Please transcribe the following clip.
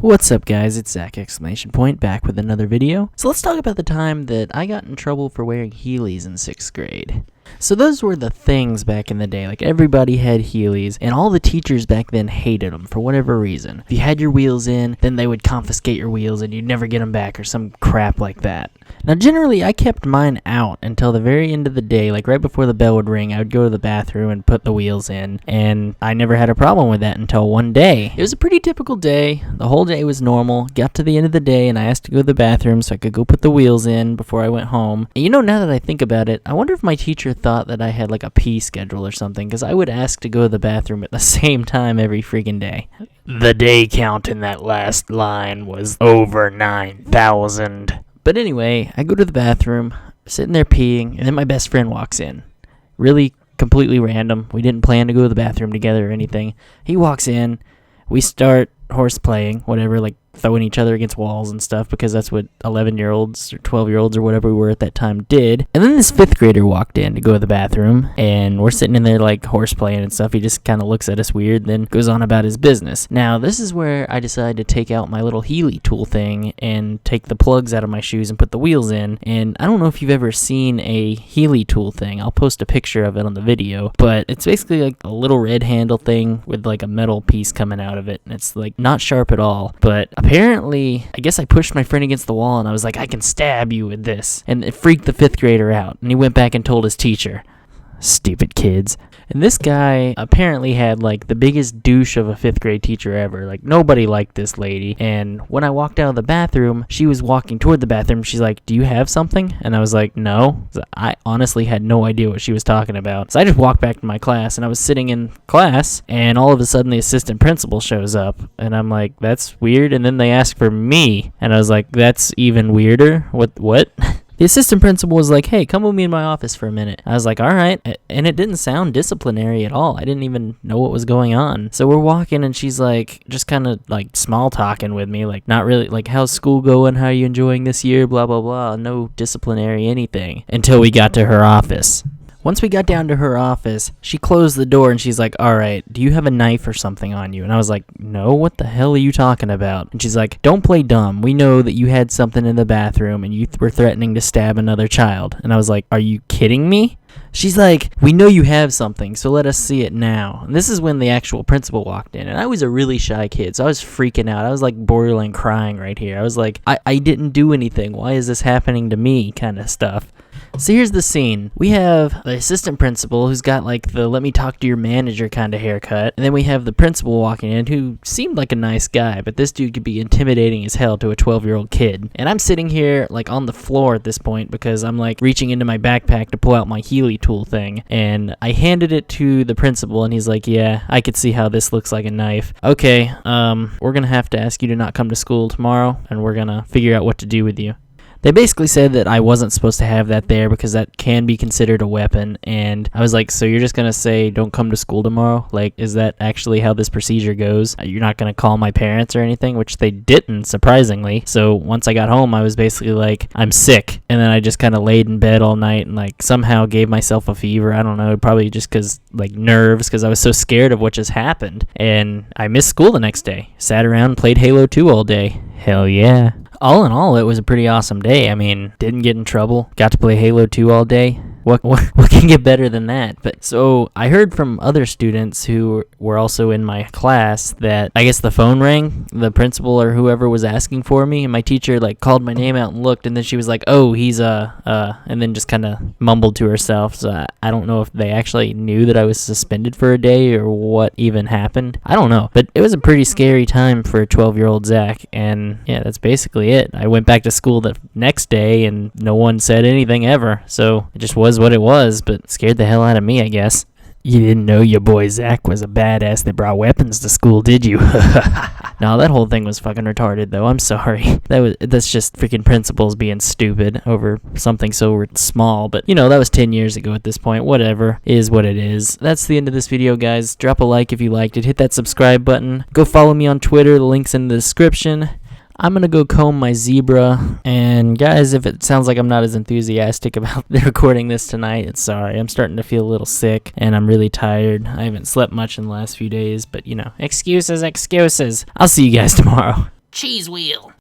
What's up, guys? It's Zach exclamation point back with another video. So let's talk about the time that I got in trouble for wearing Heelys in 6th grade. So those were the things back in the day. Like, everybody had Heelys, and all the teachers back then hated them for whatever reason. If you had your wheels in, then they would confiscate your wheels and you'd never get them back or some crap like that. Now, generally, I kept mine out until the very end of the day. Like, right before the bell would ring, I would go to the bathroom and put the wheels in, and I never had a problem with that until one day. It was a pretty typical day. The whole day was normal. Got to the end of the day, and I asked to go to the bathroom so I could go put the wheels in before I went home. And you know, now that I think about it, I wonder if my teacher thought that I had like a pee schedule or something, because I would ask to go to the bathroom at the same time every freaking day. The day count in that last line was over 9,000. But anyway, I go to the bathroom, sitting there peeing, and then my best friend walks in. Really completely random. We didn't plan to go to the bathroom together or anything. He walks in, we start horse playing, whatever, like throwing each other against walls and stuff, because that's what 11-year-olds or 12-year-olds or whatever we were at that time did. And then this 5th grader walked in to go to the bathroom, and we're sitting in there like horse playing and stuff. He just kind of looks at us weird, then goes on about his business. Now, this is where I decided to take out my little Heely tool thing and take the plugs out of my shoes and put the wheels in. And I don't know if you've ever seen a Heely tool thing. I'll post a picture of it on the video, but it's basically like a little red handle thing with like a metal piece coming out of it, and it's like not sharp at all. But apparently, I guess I pushed my friend against the wall and I was like, I can stab you with this. And it freaked the 5th grader out. And he went back and told his teacher. Stupid kids. And this guy apparently had like the biggest douche of a 5th grade teacher ever. Like, nobody liked this lady. And when I walked out of the bathroom, she was walking toward the bathroom. She's like, do you have something? And I was like, no. I honestly had no idea what she was talking about. So I just walked back to my class, and I was sitting in class, and all of a sudden the assistant principal shows up. And I'm like, that's weird. And then they ask for me. And I was like, that's even weirder. What? The assistant principal was like, hey, come with me in my office for a minute. I was like, all right. And it didn't sound disciplinary at all. I didn't even know what was going on. So we're walking, and she's like, just kind of like small talking with me. Like, not really, like, how's school going? How are you enjoying this year? Blah, blah, blah. No disciplinary anything until we got to her office. Once we got down to her office, she closed the door and she's like, all right, do you have a knife or something on you? And I was like, no, what the hell are you talking about? And she's like, don't play dumb. We know that you had something in the bathroom and you were threatening to stab another child. And I was like, are you kidding me? She's like, we know you have something, so let us see it now. And this is when the actual principal walked in. And I was a really shy kid, so I was freaking out. I was like borderline crying right here. I was like, I didn't do anything. Why is this happening to me kind of stuff? So here's the scene. We have the assistant principal who's got like the let me talk to your manager kind of haircut. And then we have the principal walking in who seemed like a nice guy, but this dude could be intimidating as hell to a 12-year-old kid. And I'm sitting here like on the floor at this point because I'm like reaching into my backpack to pull out my Heely tool thing. And I handed it to the principal and he's like, yeah, I could see how this looks like a knife. Okay, we're gonna have to ask you to not come to school tomorrow and we're gonna figure out what to do with you. They basically said that I wasn't supposed to have that there because that can be considered a weapon, and I was like, so you're just going to say don't come to school tomorrow? Like, is that actually how this procedure goes? You're not going to call my parents or anything? Which they didn't, surprisingly. So once I got home, I was basically like, I'm sick, and then I just kind of laid in bed all night and like somehow gave myself a fever. I don't know, probably just because like nerves, because I was so scared of what just happened, and I missed school the next day. Sat around, played Halo 2 all day. Hell yeah. All in all, it was a pretty awesome day. I mean, didn't get in trouble. Got to play Halo 2 all day. What can get better than that? But so I heard from other students who were also in my class that I guess the phone rang, the principal or whoever was asking for me, and my teacher like called my name out and looked, and then she was like, oh, he's and then just kind of mumbled to herself. So I don't know if they actually knew that I was suspended for a day or what even happened. I don't know, but it was a pretty scary time for a 12-year-old Zach, and yeah, that's basically it. I went back to school the next day and no one said anything ever, so it just was what it was, but scared the hell out of me, I guess. You didn't know your boy Zach was a badass that brought weapons to school, did you? No, that whole thing was fucking retarded, though. I'm sorry. That's just freaking principals being stupid over something so small. But, you know, that was 10 years ago at this point. Whatever. It is what it is. That's the end of this video, guys. Drop a like if you liked it. Hit that subscribe button. Go follow me on Twitter. The link's in the description. I'm going to go comb my zebra, and guys, if it sounds like I'm not as enthusiastic about recording this tonight, it's sorry. I'm starting to feel a little sick, and I'm really tired. I haven't slept much in the last few days, but, you know, excuses. I'll see you guys tomorrow. Cheese wheel.